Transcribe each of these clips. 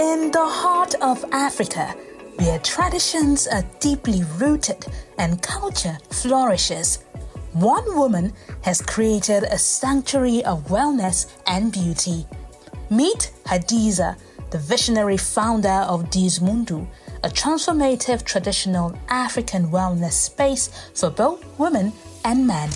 In the heart of Africa, where traditions are deeply rooted and culture flourishes, one woman has created a sanctuary of wellness and beauty. Meet Hadeeza, the visionary founder of Dismundu, a transformative traditional African wellness space for both women and men.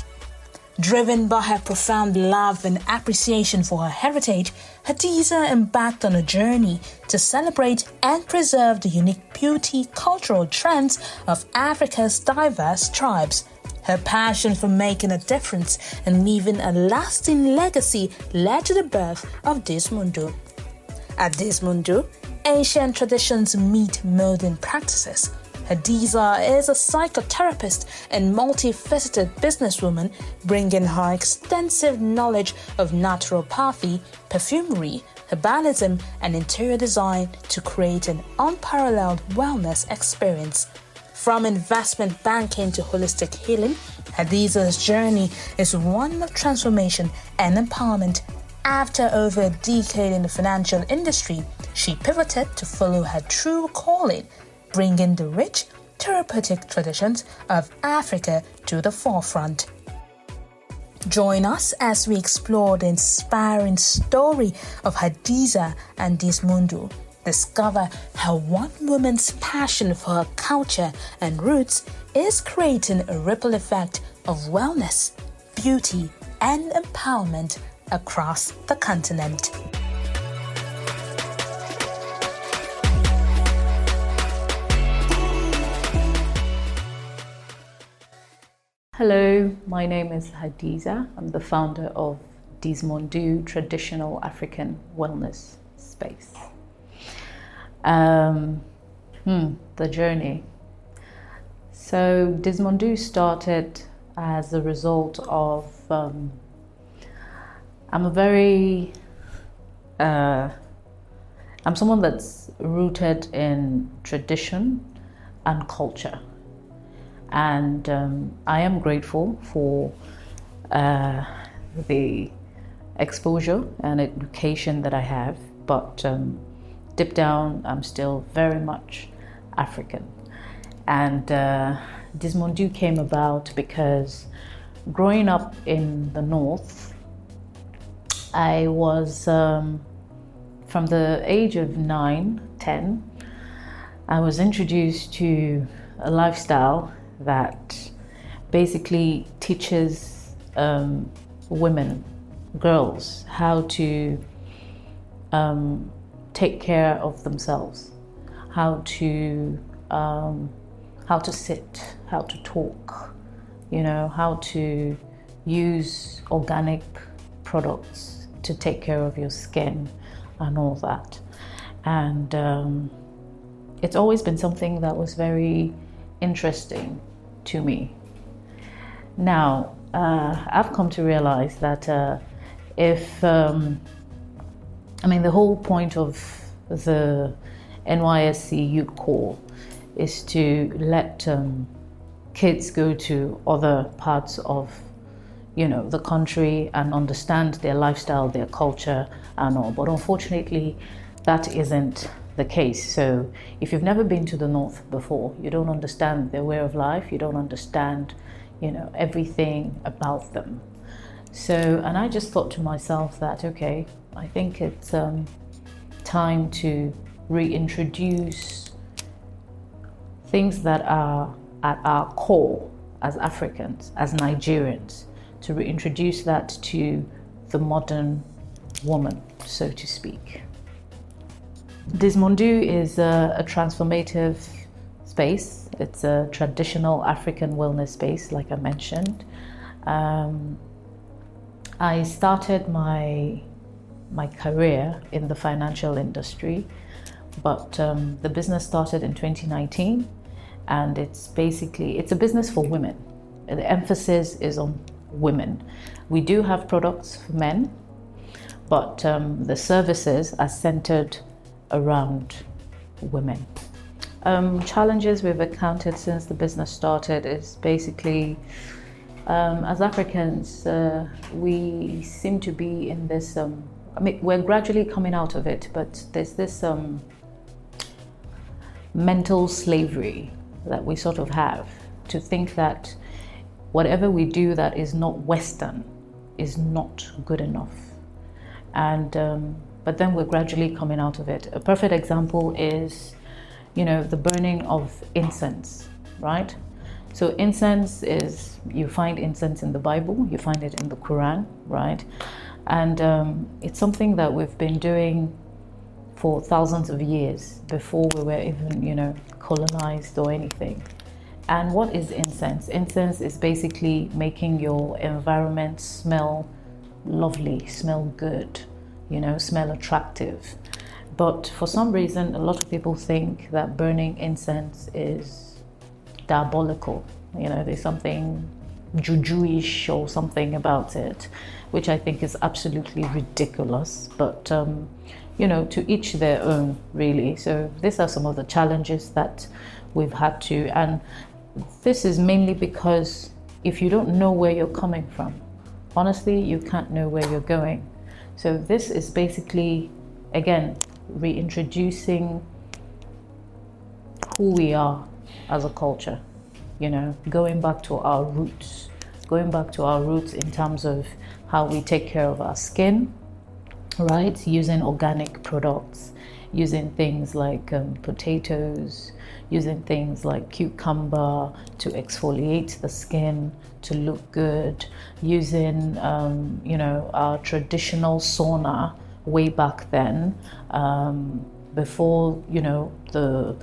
Driven by her profound love and appreciation for her heritage, Hadeeza embarked on a journey to celebrate and preserve the unique beauty cultural trends of Africa's diverse tribes. Her passion for making a difference and leaving a lasting legacy led to the birth of Dismundu. At Dismundu, ancient traditions meet modern practices. Hadeeza is a psychotherapist and multifaceted businesswoman, bringing her extensive knowledge of naturopathy, perfumery, herbalism, and interior design to create an unparalleled wellness experience. From investment banking to holistic healing, Hadeeza's journey is one of transformation and empowerment. After over a decade in the financial industry, she pivoted to follow her true calling, bringing the rich therapeutic traditions of Africa to the forefront. Join us as we explore the inspiring story of Hadeeza and Dismundu. Discover how one woman's passion for her culture and roots is creating a ripple effect of wellness, beauty, and empowerment across the continent. Hello, my name is Hadeeza. I'm the founder of Dismundu Traditional African Wellness Space. The journey. So Dismundu started as a result of I'm someone that's rooted in tradition and culture. And I am grateful for the exposure and education that I have, but deep down, I'm still very much African. And Dismundu came about because growing up in the north, I was, from the age of 9, 10, I was introduced to a lifestyle that basically teaches women, girls, how to take care of themselves, how to sit, how to talk, how to use organic products to take care of your skin and all that. And it's always been something that was very interesting to me. Now, I've come to realize that the whole point of the NYSC Youth Corps is to let kids go to other parts of the country and understand their lifestyle, their culture and all. But unfortunately, that isn't the case. So if you've never been to the north before, you don't understand their way of life, you don't understand everything about them. So, and I just thought to myself that, okay, I think it's time to reintroduce things that are at our core as Africans, as Nigerians, to reintroduce that to the modern woman, so to speak. Dismundu is a transformative space. It's a traditional African wellness space, like I mentioned. I started my career in the financial industry, but the business started in 2019, and it's a business for women. The emphasis is on women. We do have products for men, but the services are centered around women. Challenges we've encountered since the business started is basically, as Africans, we seem to be in this I mean, we're gradually coming out of it, but there's this mental slavery that we sort of have to think that whatever we do that is not Western is not good enough. And but then we're gradually coming out of it. A perfect example is, the burning of incense, right? So incense is, you find incense in the Bible, you find it in the Quran, right? And it's something that we've been doing for thousands of years before we were even, colonized or anything. And what is incense? Incense is basically making your environment smell lovely, smell good, smell attractive. But for some reason, a lot of people think that burning incense is diabolical. There's something juju-ish or something about it, which I think is absolutely ridiculous. But, to each their own, really. So these are some of the challenges that we've had to, and this is mainly because if you don't know where you're coming from, honestly, you can't know where you're going. So this is basically, again, reintroducing who we are as a culture, going back to our roots in terms of how we take care of our skin, right? Using organic products, using things like potatoes, using things like cucumber to exfoliate the skin, to look good, using, our traditional sauna way back then, before, the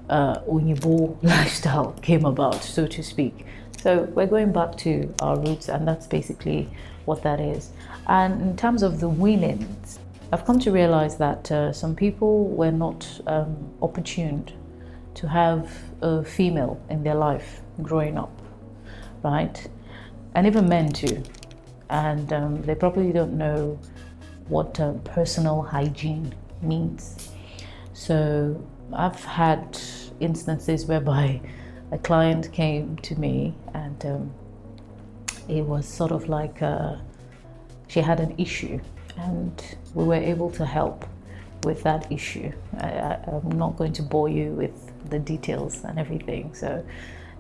Unyibo lifestyle came about, so to speak. So we're going back to our roots, and that's basically what that is. And in terms of the winnings, I've come to realize that some people were not opportuned to have a female in their life growing up, right? And even men too. And they probably don't know what personal hygiene means. So I've had instances whereby a client came to me and it was sort of like she had an issue, and we were able to help with that issue. I'm not going to bore you with the details and everything. So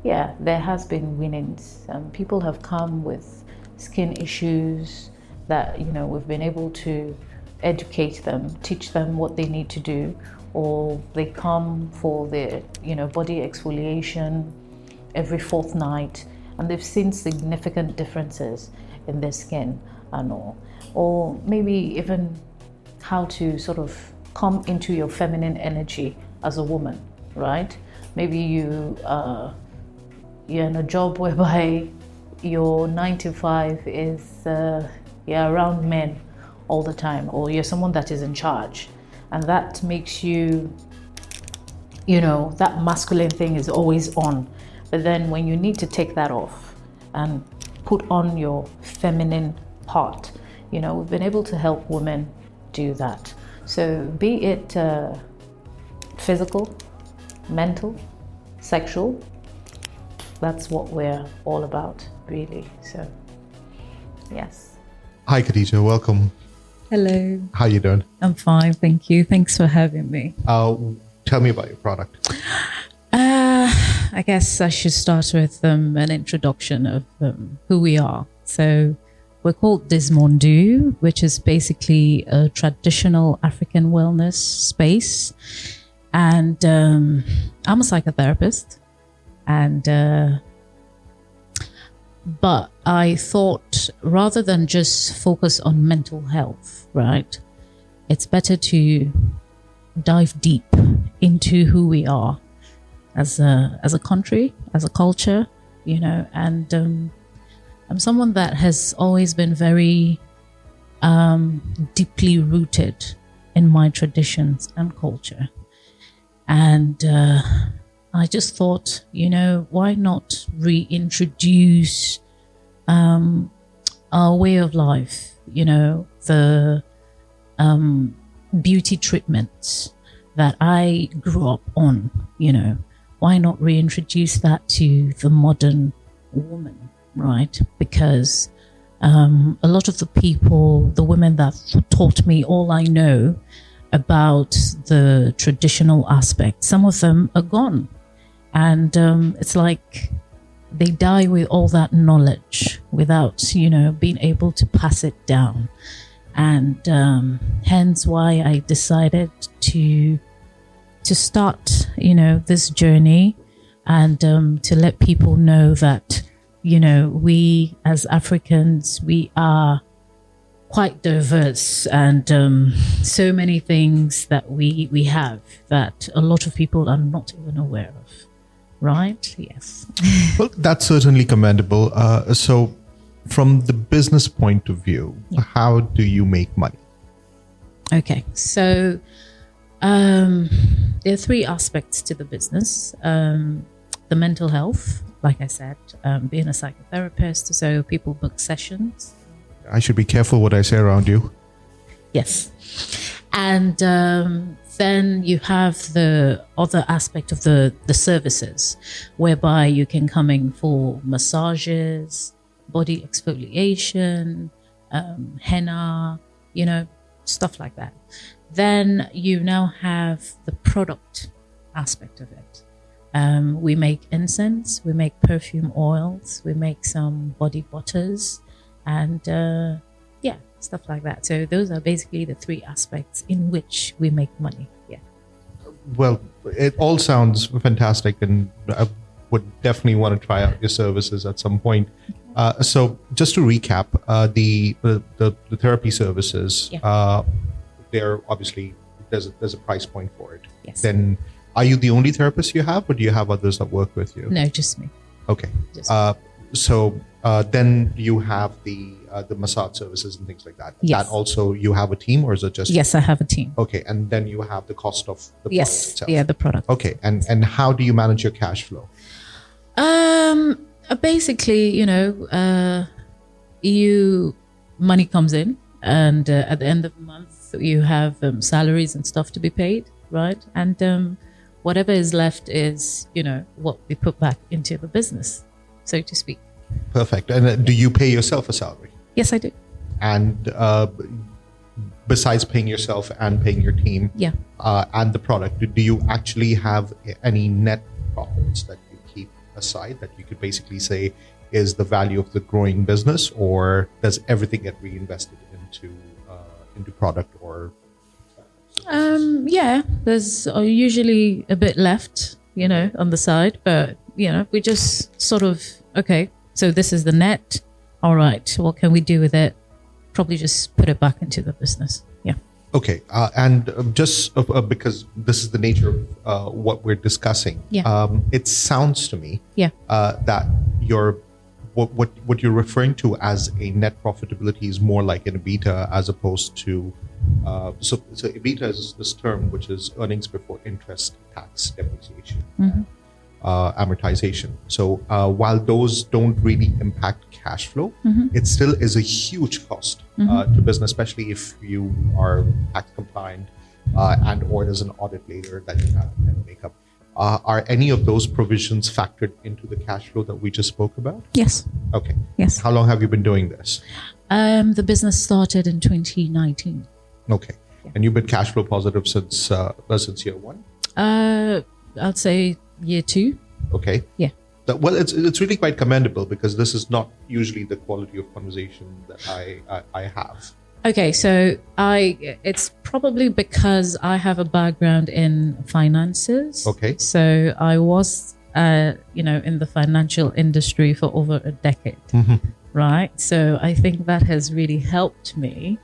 yeah, there has been winnings. People have come with skin issues that, we've been able to educate them, teach them what they need to do, or they come for their, body exfoliation every fortnight, and they've seen significant differences in their skin and all. Or maybe even how to sort of come into your feminine energy as a woman, right? Maybe you're in a job whereby your 9 to 5 is you're around men all the time, or you're someone that is in charge, and that makes you, that masculine thing is always on. But then when you need to take that off and put on your feminine part, we've been able to help women do that. So be it physical, mental, sexual, that's what we're all about, really. So, yes. Hi, Hadeeza. Welcome. Hello. How you doing? I'm fine, thank you. Thanks for having me. Tell me about your product. I guess I should start with an introduction of who we are. So we're called Dismondu, which is basically a traditional African wellness space. And I'm a psychotherapist. And but I thought, rather than just focus on mental health, right, it's better to dive deep into who we are as a country, as a culture, and I'm someone that has always been very deeply rooted in my traditions and culture. And I just thought, why not reintroduce our way of life, the beauty treatments that I grew up on, why not reintroduce that to the modern woman, right? Because A lot of the people, the women that taught me all I know about the traditional aspect, some of them are gone. And it's like they die with all that knowledge without, being able to pass it down. And hence why I decided to start, this journey, and to let people know that, we as Africans, we are quite diverse, and so many things that we have that a lot of people are not even aware of. Right? Yes. Well, that's certainly commendable. So from the business point of view, how do you make money? Okay. So there are three aspects to the business. The mental health, like I said, being a psychotherapist, so people book sessions. I should be careful what I say around you. Yes. And then you have the other aspect of the services, whereby you can come in for massages, body exfoliation, henna, stuff like that. Then you now have the product aspect of it. We make incense, we make perfume oils, we make some body butters, and stuff like that. So those are basically the three aspects in which we make money. Yeah. Well, it all sounds fantastic, and I would definitely want to try out your services at some point. So just to recap, the therapy services, they're obviously there's a price point for it. Yes. Then are you the only therapist you have, or do you have others that work with you? No, just me. Okay. Just So then you have the massage services and things like that. Yes. That also you have a team, or is it just? Yes, I have a team. Okay, and then you have the cost of the product itself. Yeah, the product. Okay, and how do you manage your cash flow? Basically, money comes in, and at the end of the month you have salaries and stuff to be paid, right? And whatever is left is, what we put back into the business, so to speak. Perfect. And do you pay yourself a salary? Yes, I do. And besides paying yourself and paying your team, and the product, do you actually have any net profits that you keep aside that you could basically say is the value of the growing business, or does everything get reinvested into product or? There's usually a bit left, on the side, but we just sort of, okay, so this is the net. All right, what can we do with it? Probably just put it back into the business. Yeah. Okay, and just because this is the nature of what we're discussing, it sounds to me that what you're referring to as a net profitability is more like an EBITDA, as opposed to so EBITDA is this term which is earnings before interest, tax, depreciation, amortization. So while those don't really impact cash flow, it still is a huge cost to business, especially if you are tax compliant and or there's an audit later that you have to make up. Are any of those provisions factored into the cash flow that we just spoke about? Yes. Okay. Yes. How long have you been doing this? The business started in 2019. Okay. Yeah. And you've been cash flow positive since year one? I'd say year two. Okay. Yeah. Well, it's really quite commendable, because this is not usually the quality of conversation that I have. Okay, so it's probably because I have a background in finances. Okay. So I was, in the financial industry for over a decade, right? So I think that has really helped me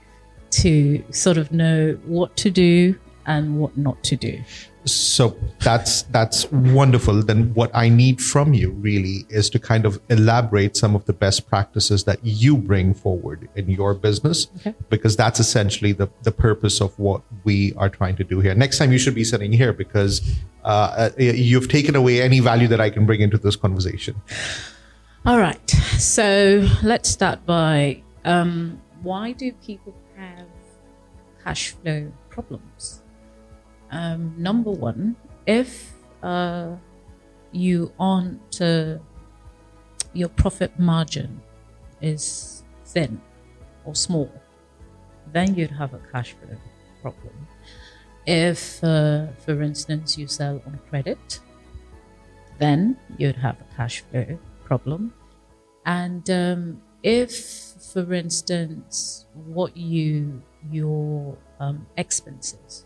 to sort of know what to do and what not to do. So that's wonderful. Then what I need from you really is to kind of elaborate some of the best practices that you bring forward in your business, because that's essentially the purpose of what we are trying to do here. Next time you should be sitting here, because you've taken away any value that I can bring into this conversation. All right. So let's start by why do people have cash flow problems? Number one, if you aren't your profit margin is thin or small, then you'd have a cash flow problem. If, for instance, you sell on credit, then you'd have a cash flow problem. And if, for instance, your expenses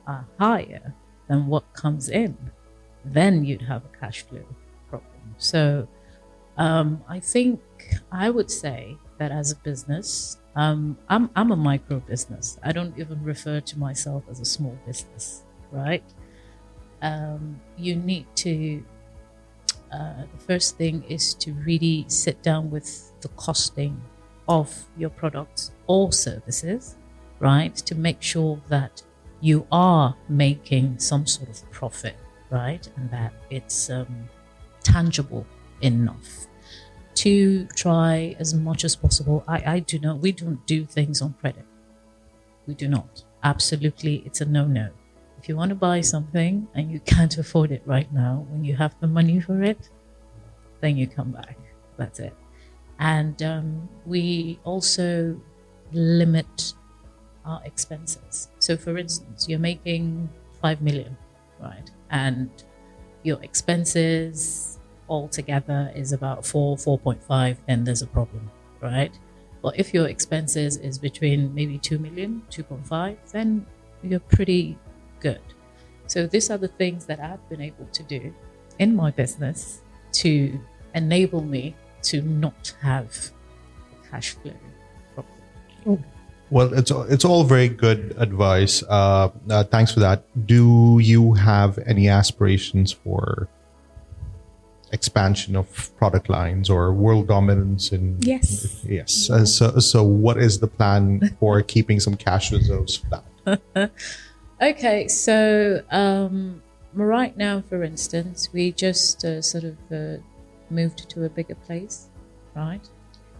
are higher than what comes in, then you'd have a cash flow problem. So I think I would say that as a business, I'm a micro business. I don't even refer to myself as a small business, right? You need to, the first thing is to really sit down with the costing of your products or services, right? To make sure that you are making some sort of profit, right? And that it's tangible enough to try as much as possible. We don't do things on credit. We do not. Absolutely, it's a no-no. If you want to buy something and you can't afford it right now, when you have the money for it, then you come back. That's it. And we also limit our expenses. So for instance, you're making 5 million, right? And your expenses altogether is about 4.5, then there's a problem, right? But if your expenses is between maybe 2 million, 2.5, then you're pretty good. So these are the things that I've been able to do in my business to enable me to not have a cash flow problem. Well, it's all very good advice. Thanks for that. Do you have any aspirations for expansion of product lines or world dominance? Yes. So what is the plan for keeping some cash reserves for that? Okay, so right now, for instance, we just sort of moved to a bigger place, right?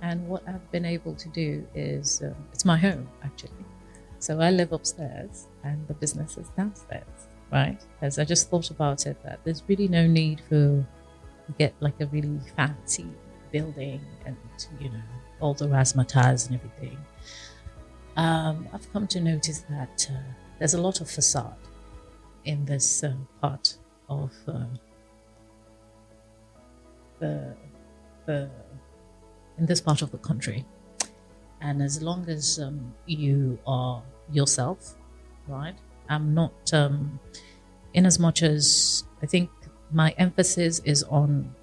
And what I've been able to do is, it's my home, actually. So I live upstairs and the business is downstairs, right? As I just thought about it, that there's really no need for get like a really fancy building and, all the razzmatazz and everything. I've come to notice that there's a lot of facade in this part of in this part of the country. And as long as you are yourself, right? I'm not, in as much as I think my emphasis is on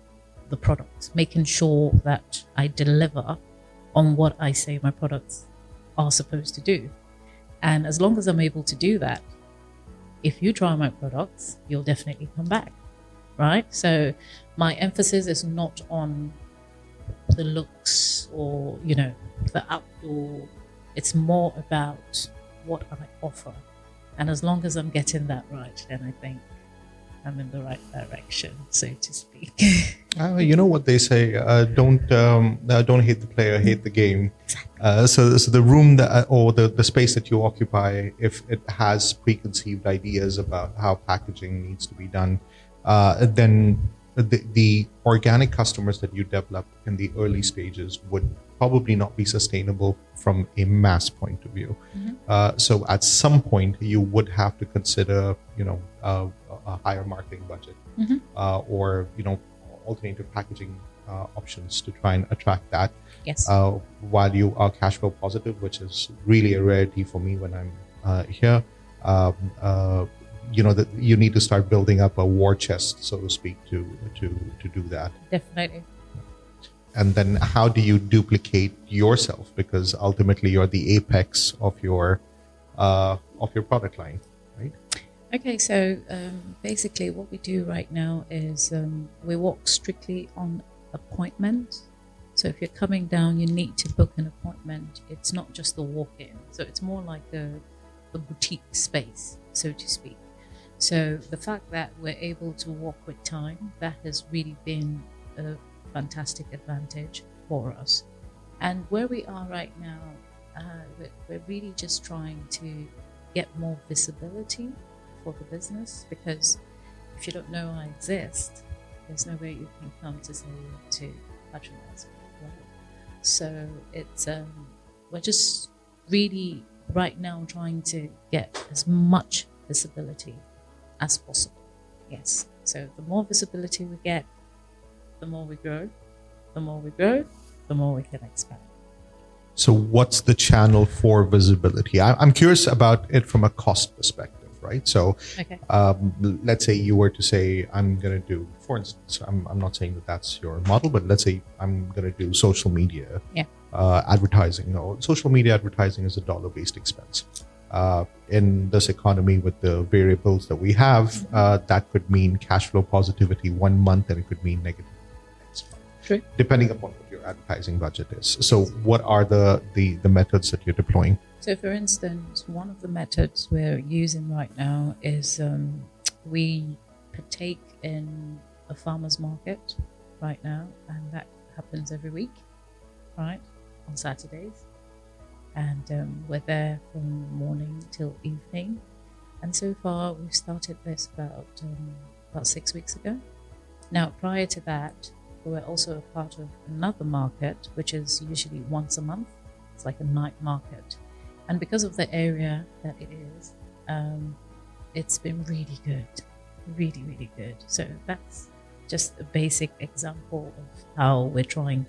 the products, making sure that I deliver on what I say my products are supposed to do. And as long as I'm able to do that, if you try my products, you'll definitely come back, right? So my emphasis is not on the looks or, the outdoor. It's more about what I offer. And as long as I'm getting that right, then I think I'm in the right direction, so to speak. You know what they say, don't hate the player, hate the game. So the room that, or the space that you occupy, if it has preconceived ideas about how packaging needs to be done, then the organic customers that you develop in the early stages would probably not be sustainable from a mass point of view. Mm-hmm. So at some point you would have to consider, a higher marketing budget, mm-hmm. Or alternative packaging options to try and attract that. Yes. While you are cash flow positive, which is really a rarity for me when I'm here. That you need to start building up a war chest, so to speak, to do that. Definitely. And then how do you duplicate yourself? Because ultimately you're the apex of your product line, right? Okay, so basically what we do right now is we work strictly on appointment. So if you're coming down, you need to book an appointment. It's not just the walk-in. So it's more like a boutique space, so to speak. So the fact that we're able to walk with time, that has really been a fantastic advantage for us. And where we are right now, we're really just trying to get more visibility for the business, because if you don't know I exist, there's no way you can come to say to patronize me, right? So it's we're just really right now trying to get as much visibility as possible. Yes. So the more visibility we get, the more we grow. The more we grow, the more we can expand. So what's the channel for visibility? I'm curious about it from a cost perspective, right? So let's say you were to say, I'm going to do, for instance, I'm not saying that that's your model, but let's say I'm going to do social media advertising. No, social media advertising is a dollar-based expense. In this economy with the variables that we have, that could mean cash flow positivity 1 month, and it could mean negative next month. True. Depending upon what your advertising budget is. So what are the methods that you're deploying? So for instance, one of the methods we're using right now is we partake in a farmer's market right now, and that happens every week, right, on Saturdays. And we're there from morning till evening. And so far, we've started this about 6 weeks ago. Now, prior to that, we were also a part of another market, which is usually once a month. It's like a night market. And because of the area that it is, it's been really good, really, really good. So that's just a basic example of how we're trying to